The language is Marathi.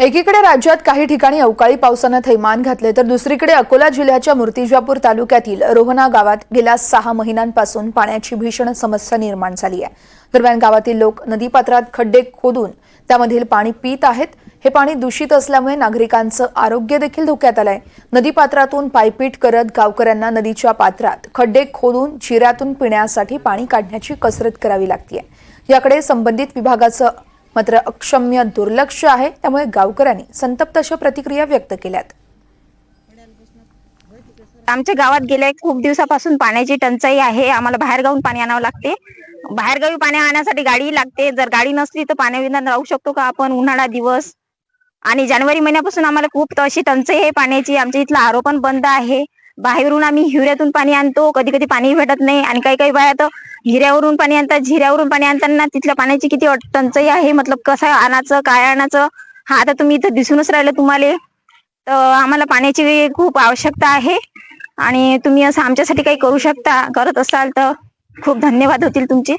एकीकडे राज्यात काही ठिकाणी अवकाळी पावसानं थैमान घातले तर दुसरीकडे अकोला जिल्ह्याच्या मूर्तिजापूर तालुक्यातील रोहना गावात गेल्या 6 महिन्यांपासून पाण्याची भीषण समस्या निर्माण झाली आहे। दरम्यान गावातील लोक नदीपात्रात खड्डे खोदून त्यामधील पाणी पित आहेत। हे पाणी दूषित असल्यामुळे नागरिकांचं आरोग्य देखील धोक्यात आलंय। नदीपात्रातून पायपीट करत गावकऱ्यांना नदीच्या पात्रात खड्डे खोदून जिऱ्यातून पिण्यासाठी पाणी काढण्याची कसरत करावी लागते। याकडे संबंधित विभागाचं मात्र अक्षम्य दुर्लक्ष आहे। त्यामुळे गावकऱ्यांनी संतप्त अशा प्रतिक्रिया व्यक्त केल्यात। आमच्या गावात गेल्या खूप दिवसापासून पाण्याची टंचाई आहे। आम्हाला बाहेरगावून पाणी आणावं लागते। बाहेरगावी पाणी आणण्यासाठी गाडी लागते। जर गाडी नसली तर पाण्याविना राहू शकतो का आपण? उन्हाळा दिवस आणि जानेवारी महिन्यापासून आम्हाला खूप अशी टंचाई आहे पाण्याची। आमच्या इथला आरो पण बंद आहे। बाहेरून आम्ही हिऱ्यातून पाणी आणतो, कधी कधी पाणी भेटत नाही आणि काही काही बाया तर हिऱ्यावरून पाणी आणतात। हिऱ्यावरून पाणी आणताना तिथल्या पाण्याची किती टंचाई आहे, मतलब कसं आणायचं, काय आणायचं, हा आता तुम्ही इथं दिसूनच राहिलं तुम्हाला। तर आम्हाला पाण्याची खूप आवश्यकता आहे आणि तुम्ही असं आमच्यासाठी काही करू शकता, करत असाल तर खूप धन्यवाद होतील तुमचे।